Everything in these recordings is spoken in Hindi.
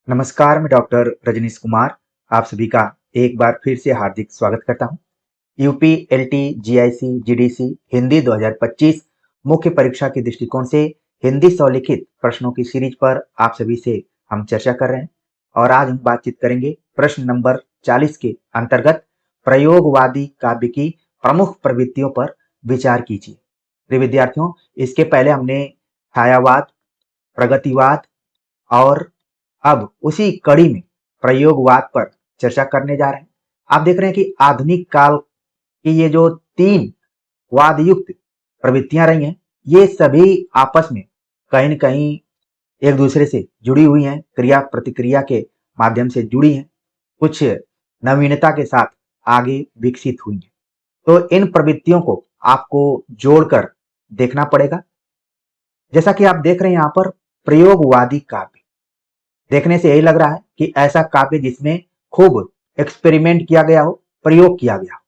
नमस्कार, मैं डॉक्टर रजनीश कुमार आप सभी का एक बार फिर से हार्दिक स्वागत करता हूं। UP, LT, GIC, GDC Hindi 2025 मुख्य परीक्षा के दृष्टिकोण से हिंदी स्वलिखित प्रश्नों की सीरीज पर आप सभी से हम चर्चा कर रहे हैं और आज हम बातचीत करेंगे प्रश्न नंबर 40 के अंतर्गत प्रयोगवादी काव्य की प्रमुख प्रवृत्तियों पर विचार कीजिए। प्रिय विद्यार्थियों, इसके पहले हमने छायावाद, प्रगतिवाद और अब उसी कड़ी में प्रयोगवाद पर चर्चा करने जा रहे हैं। आप देख रहे हैं कि आधुनिक काल की ये जो तीन वाद युक्त प्रवृत्तियां रही हैं, ये सभी आपस में कहीं न कहीं एक दूसरे से जुड़ी हुई हैं, क्रिया प्रतिक्रिया के माध्यम से जुड़ी हैं, कुछ नवीनता के साथ आगे विकसित हुई हैं। तो इन प्रवृत्तियों को आपको जोड़कर देखना पड़ेगा। जैसा कि आप देख रहे हैं यहाँ पर प्रयोगवादी काव्य देखने से यही लग रहा है कि ऐसा काव्य जिसमें खूब एक्सपेरिमेंट किया गया हो, प्रयोग किया गया हो।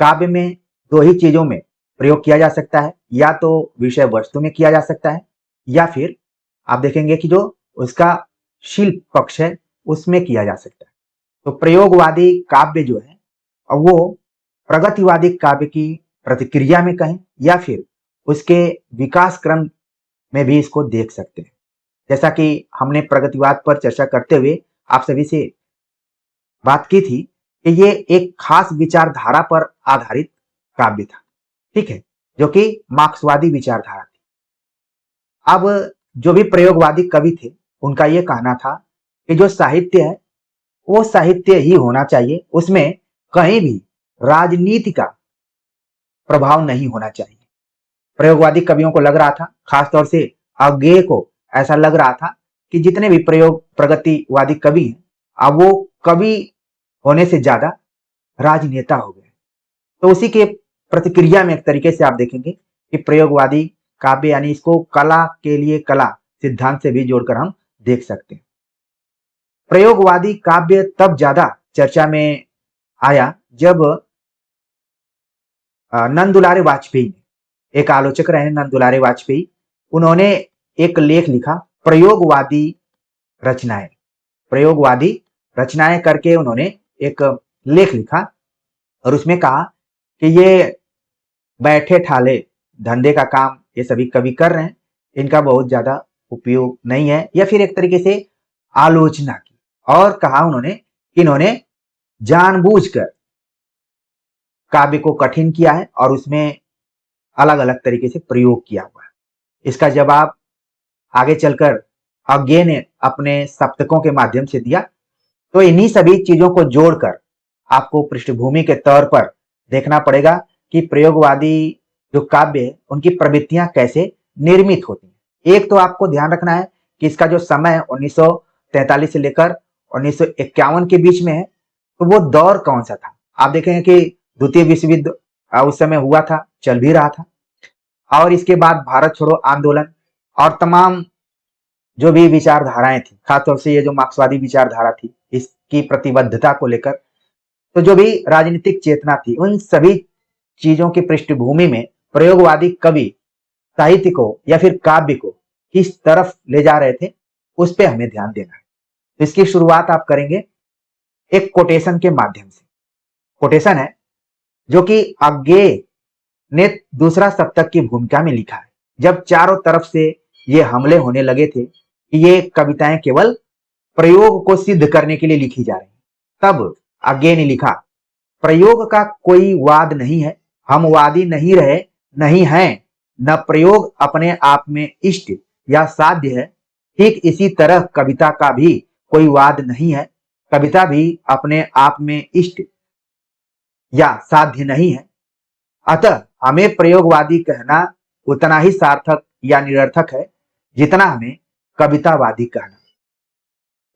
काव्य में दो ही चीजों में प्रयोग किया जा सकता है, या तो विषय वस्तु में किया जा सकता है या फिर आप देखेंगे कि जो उसका शिल्प पक्ष है उसमें किया जा सकता है। तो प्रयोगवादी काव्य जो है वो प्रगतिवादी काव्य की प्रतिक्रिया में कहें या फिर उसके विकास क्रम में भी इसको देख सकते हैं। जैसा कि हमने प्रगतिवाद पर चर्चा करते हुए आप सभी से बात की थी कि ये एक खास विचारधारा पर आधारित काव्य था, ठीक है, जो कि मार्क्सवादी विचारधारा थी। अब जो भी प्रयोगवादी कवि थे उनका ये कहना था कि जो साहित्य है वो साहित्य ही होना चाहिए, उसमें कहीं भी राजनीति का प्रभाव नहीं होना चाहिए। प्रयोगवादी कवियों को लग रहा था, खासतौर से अज्ञेय को ऐसा लग रहा था कि जितने भी प्रगतिवादी कवि हैं अब वो कवि होने से ज्यादा राजनेता हो गए। तो उसी के प्रतिक्रिया में एक तरीके से आप देखेंगे कि प्रयोगवादी काव्य यानी इसको कला के लिए कला सिद्धांत से भी जोड़कर हम देख सकते हैं। प्रयोगवादी काव्य तब ज्यादा चर्चा में आया जब नंदुलारे वाजपेयी, एक आलोचक रहे नंदुलारे वाजपेयी, उन्होंने एक लेख लिखा प्रयोगवादी रचनाएं। प्रयोगवादी रचनाएं करके उन्होंने एक लेख लिखा और उसमें कहा कि ये बैठे ठाले धंधे का काम ये सभी कवि कर रहे हैं, इनका बहुत ज्यादा उपयोग नहीं है, या फिर एक तरीके से आलोचना की और कहा उन्होंने कि इन्होंने जानबूझकर काव्य को कठिन किया है और उसमें अलग अलग तरीके से प्रयोग किया हुआ है। इसका जवाब आगे चलकर अज्ञेय ने अपने सप्तकों के माध्यम से दिया। तो इन्हीं सभी चीजों को जोड़कर आपको पृष्ठभूमि के तौर पर देखना पड़ेगा कि प्रयोगवादी जो काव्य है उनकी प्रवृत्तियां कैसे निर्मित होती हैं। एक तो आपको ध्यान रखना है कि इसका जो समय है 1943 से लेकर 1951 के बीच में है, तो वो दौर कौन सा था। आप देखेंगे कि द्वितीय विश्व युद्ध उस समय हुआ था, चल भी रहा था, और इसके बाद भारत छोड़ो आंदोलन और तमाम जो भी विचारधाराएं थी, खासतौर से ये जो मार्क्सवादी विचारधारा थी इसकी प्रतिबद्धता को लेकर, तो जो भी राजनीतिक चेतना थी, उन सभी चीजों की पृष्ठभूमि में प्रयोगवादी कवि साहित्य को या फिर काव्य को किस तरफ ले जा रहे थे उस पर हमें ध्यान देना है। तो इसकी शुरुआत आप करेंगे एक कोटेशन के माध्यम से। कोटेशन है जो कि अज्ञेय ने दूसरा सप्तक की भूमिका में लिखा है, जब चारों तरफ से ये हमले होने लगे थे कि ये कविताएं केवल प्रयोग को सिद्ध करने के लिए लिखी जा रही हैं, तब अज्ञेय ने लिखा, प्रयोग का कोई वाद नहीं है, हम वादी नहीं रहे नहीं हैं, न प्रयोग अपने आप में इष्ट या साध्य है, ठीक इसी तरह कविता का भी कोई वाद नहीं है, कविता भी अपने आप में इष्ट या साध्य नहीं है, अतः हमें प्रयोगवादी कहना उतना ही सार्थक या निरर्थक है जितना हमें कवितावादी कहना।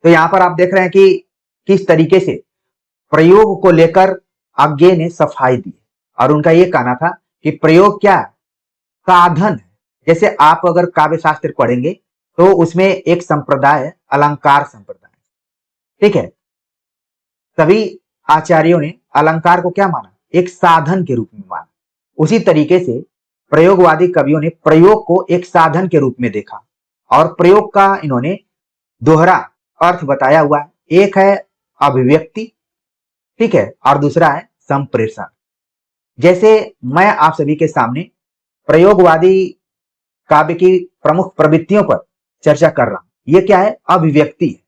तो यहां पर आप देख रहे हैं कि किस तरीके से प्रयोग को लेकर अज्ञेय ने सफाई दी और उनका यह कहना था कि प्रयोग क्या है, साधन है। जैसे आप अगर काव्य शास्त्र पढ़ेंगे तो उसमें एक संप्रदाय है अलंकार संप्रदाय, ठीक है। सभी आचार्यों ने अलंकार को क्या माना, एक साधन के रूप में माना। उसी तरीके से प्रयोगवादी कवियों ने प्रयोग को एक साधन के रूप में देखा और प्रयोग का इन्होंने दोहरा अर्थ बताया हुआ है। एक है अभिव्यक्ति, ठीक है, और दूसरा है संप्रेषण। जैसे मैं आप सभी के सामने प्रयोगवादी काव्य की प्रमुख प्रवृत्तियों पर चर्चा कर रहा हूं। ये क्या है? अभिव्यक्ति है।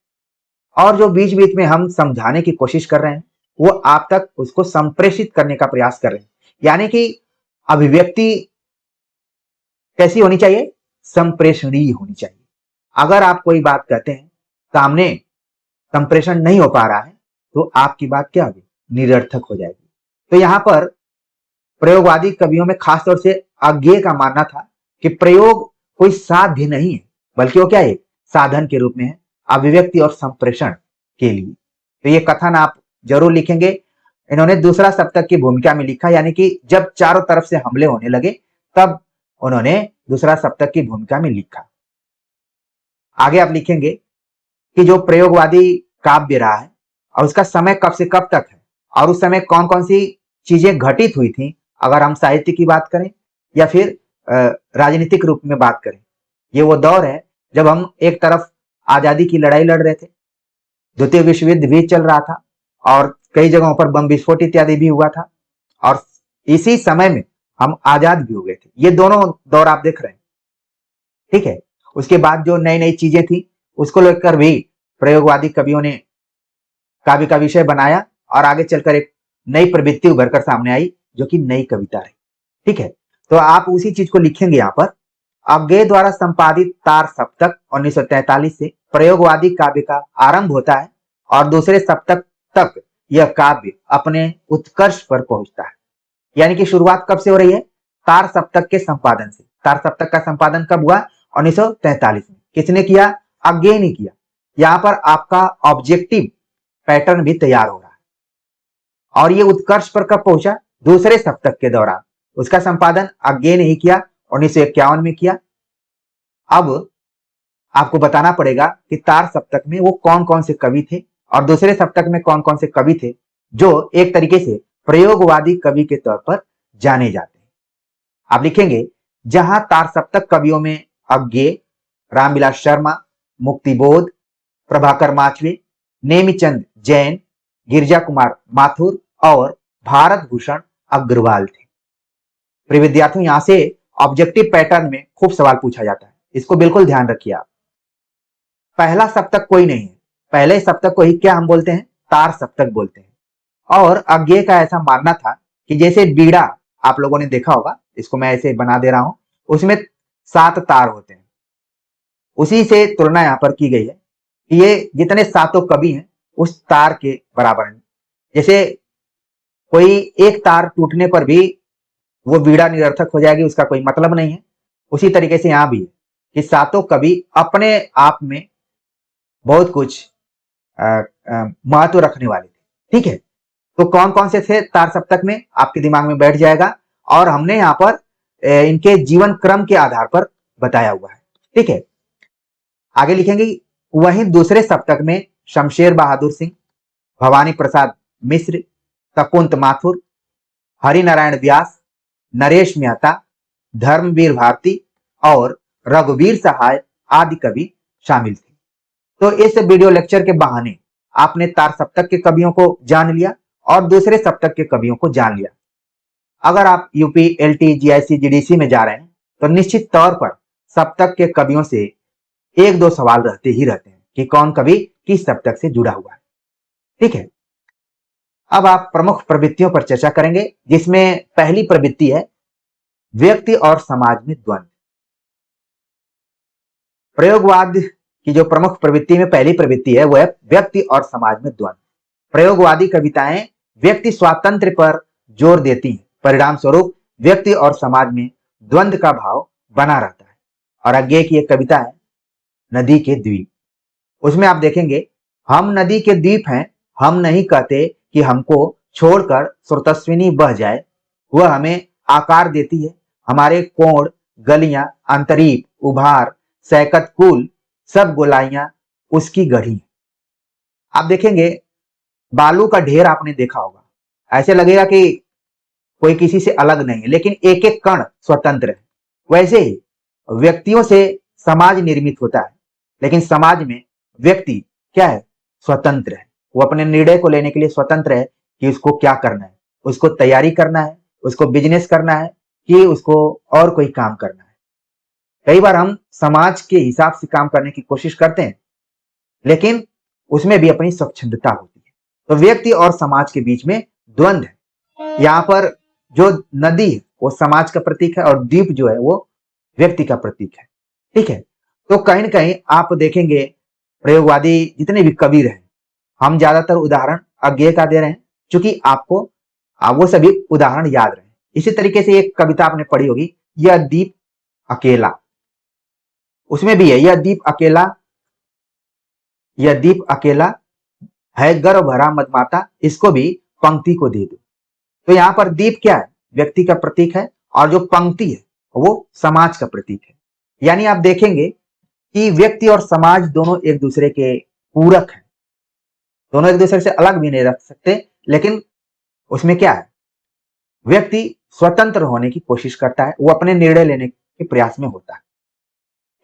और जो बीच बीच में हम समझाने की कोशिश कर रहे हैं वो आप तक उसको संप्रेषित करने का प्रयास कर रहे हैं। यानी कि अभिव्यक्ति कैसी होनी चाहिए? संप्रेषणीय होनी चाहिए। अगर आप कोई बात कहते हैं, सामने संप्रेषण नहीं हो पा रहा है, तो आपकी बात क्या होगी? निरर्थक हो जाएगी। तो यहां पर प्रयोगवादी कवियों में खासतौर से अज्ञेय का मानना था कि प्रयोग कोई साध्य नहीं है, बल्कि वो क्या है? साधन के रूप में है, अभिव्यक्ति और संप्रेषण के लिए। तो ये कथन आप जरूर लिखेंगे। इन्होंने दूसरा सप्तक की भूमिका में लिखा, यानी कि जब चारों तरफ से हमले होने लगे तब उन्होंने दूसरा सप्तक की भूमिका में लिखा। आगे आप लिखेंगे कि जो प्रयोगवादी काव्य रहा है और उसका समय कब से कब तक है, और उस समय कौन कौन सी चीजें घटित हुई थी, अगर हम साहित्य की बात करें या फिर राजनीतिक रूप में बात करें। ये वो दौर है जब हम एक तरफ आजादी की लड़ाई लड़ रहे थे, द्वितीय विश्व युद्ध भी चल रहा था और कई जगहों पर बम विस्फोट इत्यादि भी हुआ था, और इसी समय में हम आजाद भी हो गए थे। ये दोनों दौर आप देख रहे हैं, ठीक है। उसके बाद जो नई नई चीजें थी उसको लेकर भी प्रयोगवादी कवियों ने काव्य का विषय बनाया और आगे चलकर एक नई प्रवृत्ति उभर कर सामने आई जो कि नई कविता रही, ठीक है। तो आप उसी चीज को लिखेंगे यहाँ पर। अज्ञेय द्वारा संपादित तार सप्तक 1943 से प्रयोगवादी काव्य का आरंभ होता है और दूसरे सप्तक तक यह काव्य अपने उत्कर्ष पर पहुंचता है। यानी कि शुरुआत कब से हो रही है? तार सप्तक के संपादन से। तार सप्तक का संपादन कब हुआ? 1943 में। किसने किया? अज्ञेय ने किया। यहां पर आपका ऑब्जेक्टिव पैटर्न भी तैयार हो रहा है। और ये उत्कर्ष पर कब पहुंचा? दूसरे सप्तक के दौरान। उसका संपादन अज्ञेय ने ही किया, 1951 में किया। अब आपको बताना पड़ेगा कि तार सप्तक में वो कौन कौन से कवि थे और दूसरे सप्तक में कौन कौन से कवि थे जो एक तरीके से प्रयोगवादी कवि के तौर पर जाने जाते हैं। आप लिखेंगे जहां तार सप्तक कवियों में अज्ञेय, रामविलास शर्मा, मुक्तिबोध, प्रभाकर माचवे, नेमिचंद जैन, गिरिजा कुमार माथुर और भारत भूषण अग्रवाल थे। प्रिय विद्यार्थियों, यहां से ऑब्जेक्टिव पैटर्न में खूब सवाल पूछा जाता है, इसको बिल्कुल ध्यान रखिए आप। पहला सप्तक कोई नहीं है, पहले सप्तक को ही क्या हम बोलते हैं? तार सप्तक बोलते हैं। और अज्ञेय का ऐसा मानना था कि जैसे बीड़ा आप लोगों ने देखा होगा, इसको मैं ऐसे बना दे रहा हूं, उसमें 7 तार होते हैं। उसी से तुलना यहां पर की गई है कि ये जितने 7 कवि हैं उस तार के बराबर हैं। जैसे कोई एक तार टूटने पर भी वो बीड़ा निरर्थक हो जाएगी, उसका कोई मतलब नहीं है। उसी तरीके से यहां भी है कि 7 कवि अपने आप में बहुत कुछ महत्व रखने वाले थे, ठीक है। तो कौन कौन से थे तार सप्तक में, आपके दिमाग में बैठ जाएगा। और हमने यहाँ पर इनके जीवन क्रम के आधार पर बताया हुआ है, ठीक है। आगे लिखेंगे वहीं दूसरे सप्तक में शमशेर बहादुर सिंह, भवानी प्रसाद मिश्र, तकुंत माथुर, हरिनारायण व्यास, नरेश मेहता, धर्मवीर भारती और रघुवीर सहाय आदि कवि शामिल थे। तो इस वीडियो लेक्चर के बहाने आपने तार सप्तक के कवियों को जान लिया और दूसरे सप्तक के कवियों को जान लिया। अगर आप यूपी, एलटी, जीआईसी, जीडीसी में जा रहे हैं तो निश्चित तौर पर सप्तक के कवियों से 1-2 सवाल रहते ही रहते हैं कि कौन कवि किस सप्तक से जुड़ा हुआ है, ठीक है। अब आप प्रमुख प्रवृत्तियों पर चर्चा करेंगे, जिसमें पहली प्रवृत्ति है व्यक्ति और समाज में द्वंद्व। प्रयोगवाद की जो प्रमुख प्रवृत्ति में पहली प्रवृत्ति है वो है व्यक्ति और समाज में द्वंद्व। प्रयोगवादी कविताएं व्यक्ति स्वातंत्र्य पर जोर देती हैं, परिणाम स्वरूप व्यक्ति और समाज में द्वंद्व का भाव बना रहता है। और अज्ञेय की एक कविता है नदी के द्वीप। उसमें आप देखेंगे, हम नदी के द्वीप हैं, हम नहीं कहते कि हमको छोड़कर स्रोतस्विनी बह जाए। वह हमें आकार देती है, हमारे कोण, गलियां, अंतरीप, उभार, सैकत कुल सब गोलाइयां उसकी गढ़ी। आप देखेंगे बालू का ढेर आपने देखा होगा, ऐसे लगेगा कि कोई किसी से अलग नहीं है, लेकिन एक एक कण स्वतंत्र है। वैसे ही व्यक्तियों से समाज निर्मित होता है, लेकिन समाज में व्यक्ति क्या है, स्वतंत्र है। वो अपने निर्णय को लेने के लिए स्वतंत्र है कि उसको क्या करना है, उसको तैयारी करना है, उसको बिजनेस करना है कि उसको और कोई काम करना है। कई बार हम समाज के हिसाब से काम करने की कोशिश करते हैं, लेकिन उसमें भी अपनी स्वच्छंदता होती है। तो व्यक्ति और समाज के बीच में द्वंद्व है। यहाँ पर जो नदी है वो समाज का प्रतीक है और द्वीप जो है वो व्यक्ति का प्रतीक है। ठीक है, तो कहीं ना कहीं आप देखेंगे प्रयोगवादी जितने भी कवि रहे, हम ज्यादातर उदाहरण अज्ञेय का दे रहे हैं, क्योंकि आपको वो सभी उदाहरण याद रहे। इसी तरीके से एक कविता आपने पढ़ी होगी, यह दीप अकेला, उसमें भी है यह दीप अकेला है गर्व भरा मदमाता, इसको भी पंक्ति को दे दो। तो यहाँ पर दीप क्या है, व्यक्ति का प्रतीक है, और जो पंक्ति है वो समाज का प्रतीक है। यानी आप देखेंगे कि व्यक्ति और समाज दोनों एक दूसरे के पूरक हैं, दोनों एक दूसरे से अलग भी नहीं रख सकते, लेकिन उसमें क्या है, व्यक्ति स्वतंत्र होने की कोशिश करता है, वो अपने निर्णय लेने के प्रयास में होता है।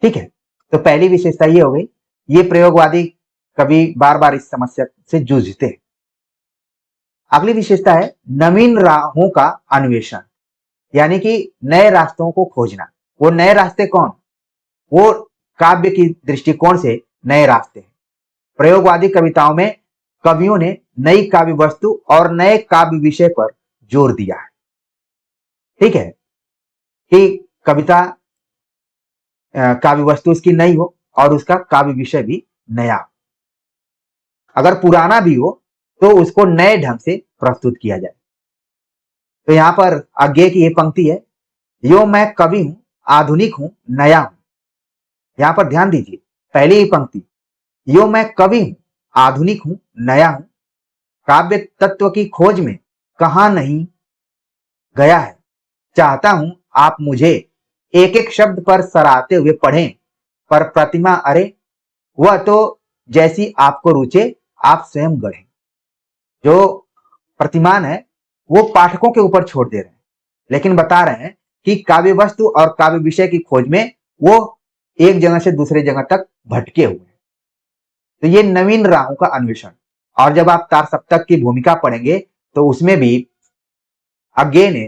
ठीक है, तो पहली विशेषता ये हो गई, ये प्रयोगवादी कभी बार बार इस समस्या से जूझते हैं। अगली विशेषता है नवीन राहों का अन्वेषण, यानी कि नए रास्तों को खोजना। वो नए रास्ते कौन, वो काव्य की दृष्टिकोण से नए रास्ते हैं। प्रयोगवादी कविताओं में कवियों ने नई काव्य वस्तु और नए काव्य विषय पर जोर दिया है। ठीक है, कि कविता काव्य वस्तु उसकी नई हो और उसका काव्य विषय भी नया। अगर पुराना भी हो तो उसको नए ढंग से प्रस्तुत किया जाए। तो यहां पर अज्ञेय की ये पंक्ति है, यो मैं कवि हूं, आधुनिक हूं, नया हूं। यहां पर ध्यान दीजिए, पहली ही पंक्ति, यो मैं कवि हूं, आधुनिक हूं, नया हूं, काव्य तत्व की खोज में कहां नहीं गया है, चाहता हूं आप मुझे एक एक शब्द पर सराहते हुए पढ़ें, पर प्रतिमा अरे वह तो जैसी आपको रुचे आप स्वयं गढ़ें। जो प्रतिमान है वो पाठकों के ऊपर छोड़ दे रहे हैं, लेकिन बता रहे हैं कि काव्य वस्तु और काव्य विषय की खोज में वो एक जगह से दूसरे जगह तक भटके हुए हैं। तो ये नवीन राहों का अन्वेषण। और जब आप तार सप्तक की भूमिका पढ़ेंगे तो उसमें भी अज्ञेय ने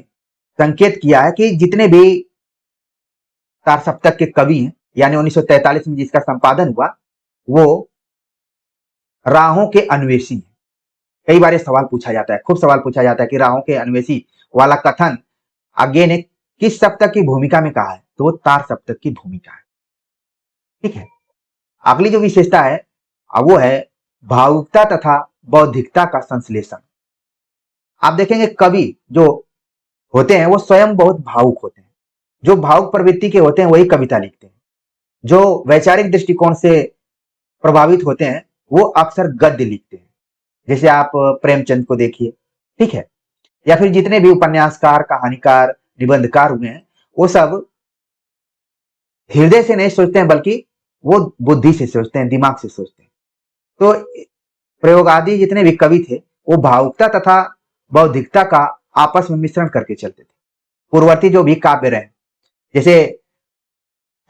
संकेत किया है कि जितने भी तार सप्तक के कवि हैं, यानी 1943 में जिसका संपादन हुआ, वो राहों के अन्वेषी हैं। कई बार ये सवाल पूछा जाता है, खूब सवाल पूछा जाता है कि राहों के अन्वेषी वाला कथन अज्ञेय ने किस सप्तक की भूमिका में कहा है, तो वो तार सप्तक की भूमिका है। ठीक है, अगली जो विशेषता है वो है भावुकता तथा बौद्धिकता का संश्लेषण। आप देखेंगे कवि जो होते हैं वो स्वयं बहुत भावुक होते हैं, जो भावुक प्रवृत्ति के होते हैं वही कविता लिखते हैं। जो वैचारिक दृष्टिकोण से प्रभावित होते हैं वो अक्सर गद्य लिखते हैं, जैसे आप प्रेमचंद को देखिए। ठीक है, या फिर जितने भी उपन्यासकार, कहानीकार, निबंधकार हुए हैं, वो सब हृदय से नहीं सोचते हैं, बल्कि वो बुद्धि से सोचते हैं, दिमाग से सोचते हैं। तो प्रयोगादी जितने भी कवि थे वो भावुकता तथा बौद्धिकता का आपस में मिश्रण करके चलते थे। पूर्ववर्ती जो भी काव्य रहे, जैसे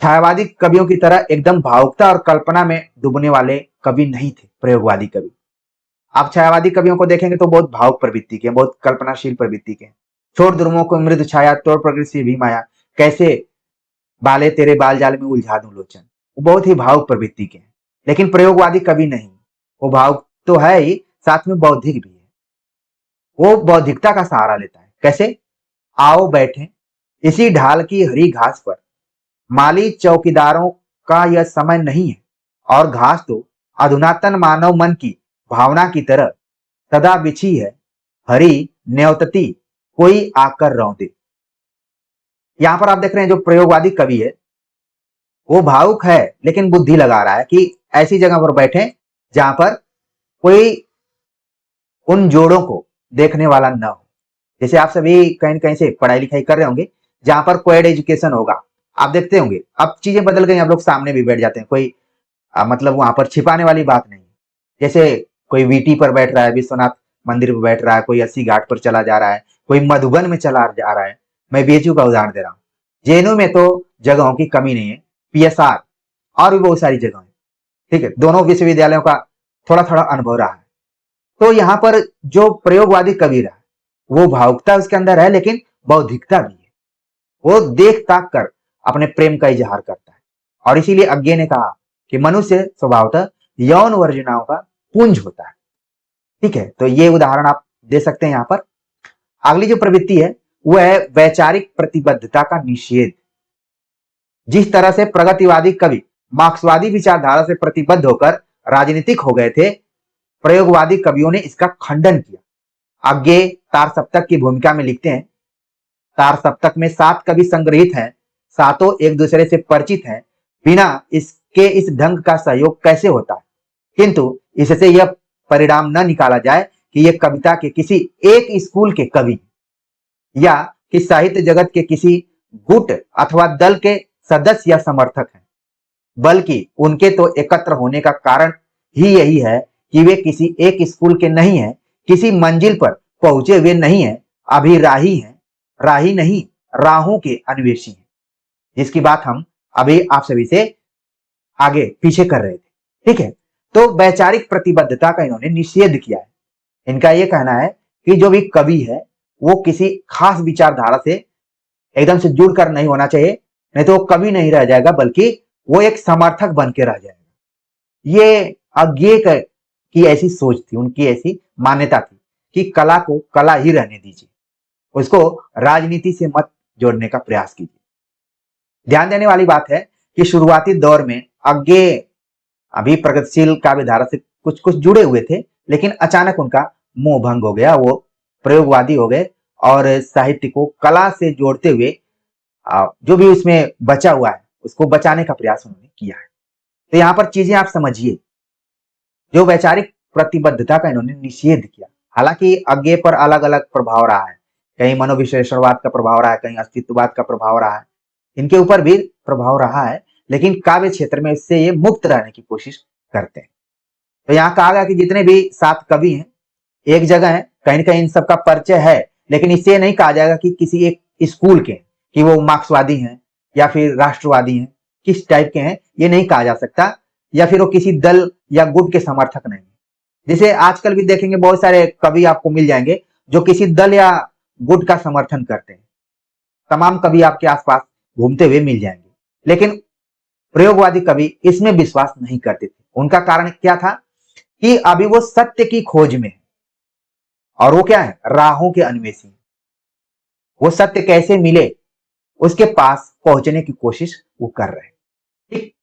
छायावादी कवियों की तरह एकदम भावुकता और कल्पना में डूबने वाले कवि नहीं थे प्रयोगवादी कवि। आप छायावादी कवियों को देखेंगे तो बहुत भावुक प्रवृत्ति के, बहुत कल्पनाशील प्रवृत्ति के। छोड़ ध्रुवों को मृदु छाया, तोड़ प्रकृति से भी माया, कैसे बाले तेरे बाल जाल में उलझा दूं लोचन, वो बहुत ही भावुक प्रवृत्ति के हैं। लेकिन प्रयोगवादी कवि नहीं, वो भावुक तो है ही, साथ में बौद्धिक भी है। वो बौद्धिकता का सहारा लेता है। कैसे, आओ बैठे इसी ढाल की हरी घास पर, माली चौकीदारों का यह समय नहीं है, और घास तो अधुनातन मानव मन की भावना की तरह सदा बिछी है, हरी न्योतती कोई आकर रौंदे। यहां पर आप देख रहे हैं जो प्रयोगवादी कवि है वो भावुक है, लेकिन बुद्धि लगा रहा है कि ऐसी जगह पर बैठे जहां पर कोई उन जोड़ों को देखने वाला न हो। जैसे आप सभी कहीं न कहीं से पढ़ाई लिखाई कर रहे होंगे, जहां पर कोएड एजुकेशन होगा, आप देखते होंगे अब चीजें बदल गई, आप लोग सामने भी बैठ जाते हैं, कोई मतलब वहां पर छिपाने वाली बात नहीं। जैसे कोई वीटी पर बैठ रहा है, विश्वनाथ मंदिर पर बैठ रहा है, कोई अस्सी घाट पर चला जा रहा है, कोई मधुबन में चला जा रहा है। मैं बीएचयू का उदाहरण दे रहा हूँ। जेएनयू में तो जगहों की कमी नहीं है, पीएसआर और भी बहुत सारी जगह है। ठीक है, दोनों विश्वविद्यालयों का थोड़ा थोड़ा अनुभव रहा है। तो यहाँ पर जो प्रयोगवादी कवि रहा, वो भावुकता उसके अंदर है, लेकिन बौद्धिकता भी है। वो देख ताक कर अपने प्रेम का इजहार करता है। और इसीलिए अज्ञे ने कहा कि मनुष्य स्वभावतः यौन वर्जनाओं का पुंज होता है। ठीक है, तो ये उदाहरण आप दे सकते हैं यहाँ पर। अगली जो प्रवृत्ति है वो है वैचारिक प्रतिबद्धता का निषेध। जिस तरह से प्रगतिवादी कवि मार्क्सवादी विचारधारा से प्रतिबद्ध होकर राजनीतिक हो गए थे, प्रयोगवादी कवियों ने इसका खंडन किया। आगे तार सप्तक की भूमिका में लिखते हैं, तार सप्तक में 7 कवि संग्रहित हैं, सातों एक दूसरे से परिचित हैं। बिना इसके इस ढंग का सहयोग कैसे होता है? किंतु इससे यह परिणाम न निकाला जाए कि ये कविता के किसी एक स्कूल के कवि या कि साहित्य जगत के किसी गुट अथवा दल के सदस्य या समर्थक हैं, बल्कि उनके तो एकत्र होने का कारण ही यही है कि वे किसी एक स्कूल के नहीं हैं, किसी मंजिल पर पहुंचे हुए नहीं हैं, अभी राही हैं, राही नहीं राहों के अन्वेषी हैं, जिसकी बात हम अभी आप सभी से आगे पीछे कर रहे थे। ठीक है, तो वैचारिक प्रतिबद्धता का इन्होंने निषेध किया है। इनका यह कहना है कि जो भी कवि है वो किसी खास विचारधारा से एकदम से जुड़कर नहीं होना चाहिए, नहीं तो वो कवि नहीं रह जाएगा, बल्कि वो एक समर्थक बन के रह जाएगा। ये अज्ञे की ऐसी सोच थी, उनकी ऐसी मान्यता थी कि कला को कला ही रहने दीजिए, उसको राजनीति से मत जोड़ने का प्रयास कीजिए। ध्यान देने वाली बात है कि शुरुआती दौर में अज्ञे अभी प्रगतिशील काव्य धारा से कुछ कुछ जुड़े हुए थे, लेकिन अचानक उनका मोह भंग हो गया, वो प्रयोगवादी हो गए और साहित्य को कला से जोड़ते हुए जो भी उसमें बचा हुआ है उसको बचाने का प्रयास उन्होंने किया है। तो यहाँ पर चीजें आप समझिए, जो वैचारिक प्रतिबद्धता का इन्होंने निषेध किया। हालांकि अज्ञे पर अलग अलग प्रभाव रहा है, कहीं मनोविश्लेषणवाद का प्रभाव रहा है, कहीं अस्तित्ववाद का प्रभाव रहा है, इनके ऊपर भी प्रभाव रहा है, लेकिन काव्य क्षेत्र में इससे ये मुक्त रहने की कोशिश करते हैं। तो यहाँ कहा गया कि जितने भी 7 कवि हैं एक जगह है, कहीं ना कहीं इन सबका परिचय है, लेकिन इससे नहीं कहा जाएगा कि किसी एक स्कूल के, कि वो मार्क्सवादी हैं या फिर राष्ट्रवादी हैं, किस टाइप के हैं ये नहीं कहा जा सकता, या फिर वो किसी दल या गुट के समर्थक नहीं है। जैसे आजकल भी देखेंगे बहुत सारे कवि आपको मिल जाएंगे जो किसी दल या गुट का समर्थन करते हैं, तमाम कवि आपके आसपास घूमते हुए मिल जाएंगे, लेकिन प्रयोगवादी कवि इसमें विश्वास नहीं करते थे। उनका कारण क्या था कि अभी वो सत्य की खोज में है, और वो क्या है, राहों के अन्वेषी। वो सत्य कैसे मिले उसके पास पहुंचने की कोशिश वो कर रहे हैं। ठीक,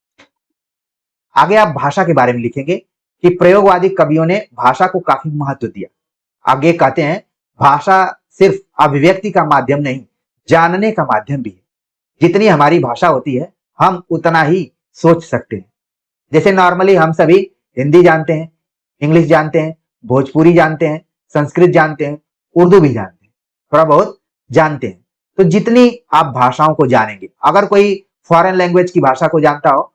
आगे आप भाषा के बारे में लिखेंगे कि प्रयोगवादी कवियों ने भाषा को काफी महत्व दिया। आगे कहते हैं भाषा सिर्फ अभिव्यक्ति का माध्यम नहीं, जानने का माध्यम भी है। जितनी हमारी भाषा होती है हम उतना ही सोच सकते हैं। जैसे नॉर्मली हम सभी हिंदी जानते हैं, इंग्लिश जानते हैं, भोजपुरी जानते हैं, संस्कृत जानते हैं, उर्दू भी जानते हैं, थोड़ा बहुत जानते हैं। तो जितनी आप भाषाओं को जानेंगे, अगर कोई फॉरेन लैंग्वेज की भाषा को जानता हो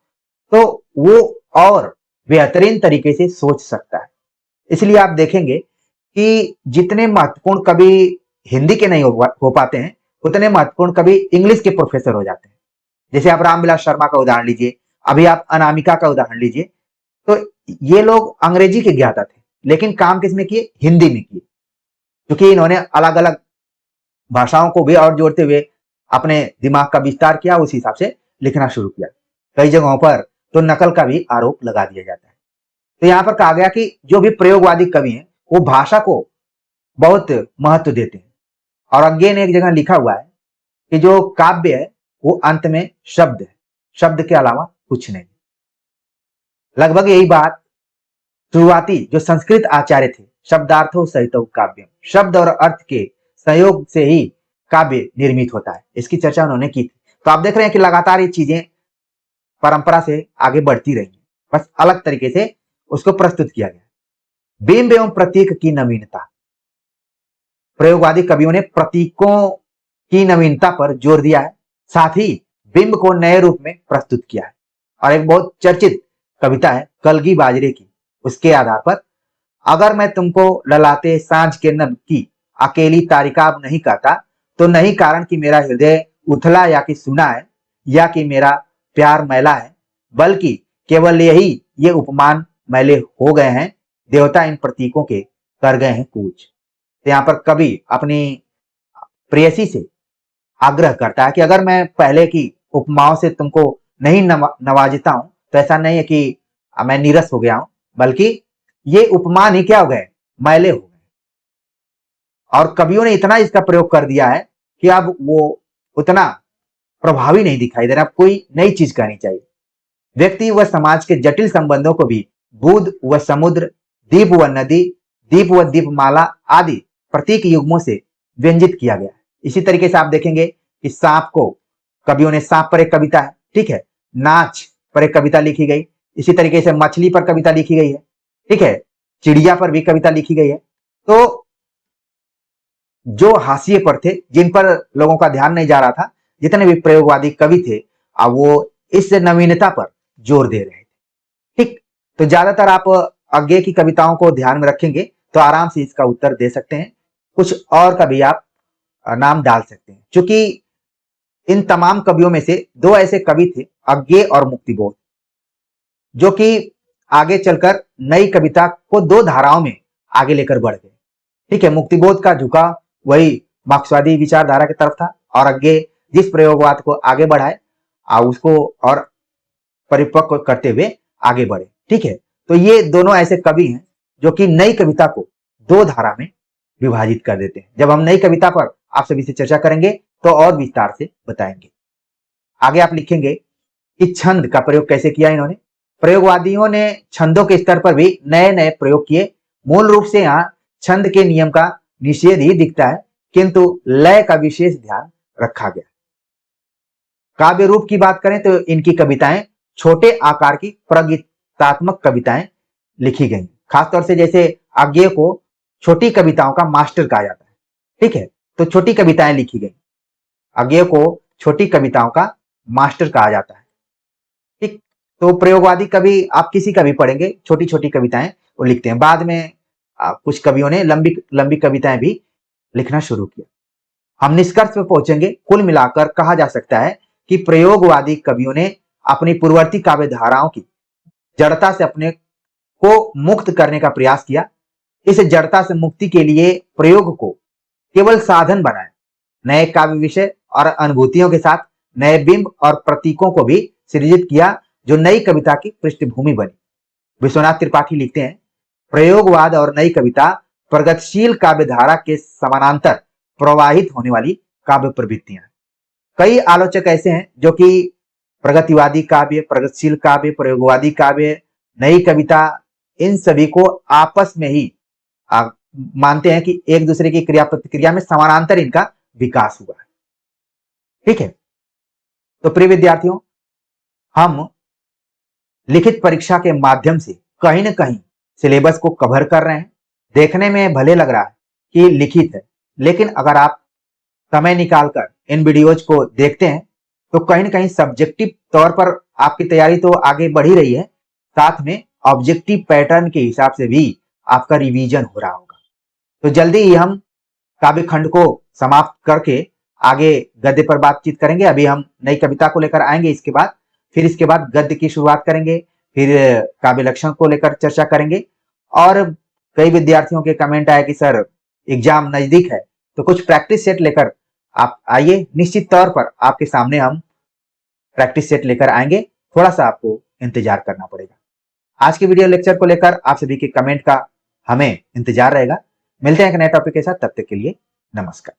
तो वो और बेहतरीन तरीके से सोच सकता है। इसलिए आप देखेंगे कि जितने महत्वपूर्ण कवि हिंदी के नहीं हो पाते हैं, उतने महत्वपूर्ण कवि इंग्लिश के प्रोफेसर हो जाते हैं। जैसे आप रामविलास शर्मा का उदाहरण लीजिए, अभी आप अनामिका का उदाहरण लीजिए, तो ये लोग अंग्रेजी के ज्ञाता थे, लेकिन काम किस में किए, हिंदी में किए, क्योंकि इन्होंने अलग अलग भाषाओं को भी और जोड़ते हुए अपने दिमाग का विस्तार किया, उस हिसाब से लिखना शुरू किया। कई जगहों पर तो नकल का भी आरोप लगा दिया जाता है। तो यहाँ पर कहा गया कि जो भी प्रयोगवादी कवि हैं वो भाषा को बहुत महत्व देते हैं, और अज्ञे ने एक जगह लिखा हुआ है कि जो काव्य है वो अंत में शब्द है, शब्द के अलावा कुछ नहीं। लगभग यही बात शुरुआती जो संस्कृत आचार्य थे, शब्दार्थो सहित काव्य, शब्द और अर्थ के सहयोग से ही काव्य निर्मित होता है, इसकी चर्चा उन्होंने की थी। तो आप देख रहे हैं कि लगातार ये चीजें परंपरा से आगे बढ़ती रही, बस अलग तरीके से उसको प्रस्तुत किया गया। बिंब एवं प्रतीक की नवीनता, प्रयोगवादी कवियों ने प्रतीकों की नवीनता पर जोर दिया है, साथ ही बिंब को नए रूप में प्रस्तुत किया है। और एक बहुत चर्चित कविता है कलगी बाजरे की, उसके आधार पर अगर मैं तुमको ललाते सांझ के नभ की अकेली तारिकाब नहीं कहता, तो नहीं कारण कि मेरा हृदय उथला या कि सुना है, या कि मेरा प्यार मैला है, बल्कि केवल यही ये उपमान मैले हो गए हैं, देवता इन प्रतीकों के कर गए हैं कूच। तो यहाँ पर कवि अपनी प्रेयसी से आग्रह करता है कि अगर मैं पहले की उपमाओं से तुमको नहीं नवाजता हूं तो ऐसा नहीं है कि मैं नीरस हो गया हूं, बल्कि ये उपमा नहीं क्या हो गए, मैले हो गए। और कवियों ने इतना इसका प्रयोग कर दिया है कि अब वो उतना प्रभावी नहीं दिखाई दे रहा, कोई नई चीज कहनी चाहिए। व्यक्ति व समाज के जटिल संबंधों को भी बुध व समुद्र, दीप व नदी, दीप व दीपमाला आदि प्रतीक युग्मों से व्यंजित किया गया है। इसी तरीके से आप देखेंगे कि सांप को कवियों ने, सांप पर एक कविता है, ठीक है, नाच पर एक कविता लिखी गई, इसी तरीके से मछली पर कविता लिखी गई है, ठीक है, चिड़िया पर भी कविता लिखी गई है। तो जो हाशिए पर थे, जिन पर लोगों का ध्यान नहीं जा रहा था, जितने भी प्रयोगवादी कवि थे, अब वो इस नवीनता पर जोर दे रहे थे। ठीक, तो ज्यादातर आप अज्ञे की कविताओं को ध्यान में रखेंगे तो आराम से इसका उत्तर दे सकते हैं। कुछ और का भी आप नाम डाल सकते हैं, क्योंकि इन तमाम कवियों में से दो ऐसे कवि थे, अज्ञे और मुक्तिबोध, जो कि आगे चलकर नई कविता को दो धाराओं में आगे लेकर बढ़ गए। ठीक है, मुक्तिबोध का झुकाव वही मार्क्सवादी विचारधारा की तरफ था, और अज्ञे जिस प्रयोगवाद को आगे बढ़ाए उसको और परिपक्व करते हुए आगे बढ़े। ठीक है, तो ये दोनों ऐसे कवि हैं जो कि नई कविता को दो धारा में विभाजित कर देते हैं। जब हम नई कविता पर आप सभी से चर्चा करेंगे तो और विस्तार से बताएंगे। आगे आप लिखेंगे कि छंद का प्रयोग कैसे किया इन्होंने। प्रयोगवादियों ने छंदों के स्तर पर भी नए नए प्रयोग किए। मूल रूप से यहाँ छंद के नियम का निषेध ही दिखता है, किंतु लय का विशेष ध्यान रखा गया। काव्य रूप की बात करें तो इनकी कविताएं छोटे आकार की प्रगीतात्मक कविताएं लिखी गई, खासतौर से जैसे अज्ञे को छोटी कविताओं का मास्टर कहा जाता है। ठीक है, तो छोटी कविताएं लिखी गई, अज्ञे को छोटी कविताओं का मास्टर कहा जाता है। ठीक, तो प्रयोगवादी कवि आप किसी का भी पढ़ेंगे, छोटी छोटी कविताएं वो लिखते हैं। बाद में कुछ कवियों ने लंबी लंबी कविताएं भी लिखना शुरू किया। हम निष्कर्ष पर पहुंचेंगे। कुल मिलाकर कहा जा सकता है कि प्रयोगवादी कवियों ने अपनी पूर्ववर्ती काव्य धाराओं की जड़ता से अपने को मुक्त करने का प्रयास किया। इस जड़ता से मुक्ति के लिए प्रयोग को केवल साधन बनाया, नए काव्य विषय और अनुभूतियों के साथ नए बिंब और प्रतीकों को भी सृजित किया, जो नई कविता की पृष्ठभूमि बनी। विश्वनाथ त्रिपाठी लिखते हैं, प्रयोगवाद और नई कविता प्रगतिशील काव्य धारा के समानांतर प्रवाहित होने वाली काव्य प्रवृत्तियां। कई आलोचक ऐसे हैं जो कि प्रगतिवादी काव्य, प्रगतिशील काव्य, प्रयोगवादी काव्य, नई कविता, इन सभी को आपस में ही मानते हैं कि एक दूसरे की क्रिया प्रतिक्रिया में समानांतर इनका विकास हुआ है। ठीक है, तो प्रिय विद्यार्थियों, हम लिखित परीक्षा के माध्यम से कहीं न कहीं सिलेबस को कवर कर रहे हैं। देखने में भले लग रहा है कि लिखित है, लेकिन अगर आप समय निकालकर इन वीडियोज को देखते हैं तो कहीं न कहीं सब्जेक्टिव तौर पर आपकी तैयारी तो आगे बढ़ ही रही है, साथ में ऑब्जेक्टिव पैटर्न के हिसाब से भी आपका रिवीजन हो रहा होगा। तो जल्दी ही हम काव्य खंड को समाप्त करके आगे गद्य पर बातचीत करेंगे। अभी हम नई कविता को लेकर आएंगे, इसके बाद फिर इसके बाद गद्य की शुरुआत करेंगे, फिर काव्य लक्षण को लेकर चर्चा करेंगे। और कई विद्यार्थियों के कमेंट आए कि सर एग्जाम नजदीक है, तो कुछ प्रैक्टिस सेट लेकर आप आइए। निश्चित तौर पर आपके सामने हम प्रैक्टिस सेट लेकर आएंगे, थोड़ा सा आपको इंतजार करना पड़ेगा। आज के वीडियो लेक्चर को लेकर आप सभी के कमेंट का हमें इंतजार रहेगा। मिलते हैं एक नए टॉपिक के साथ, तब तक के लिए नमस्कार।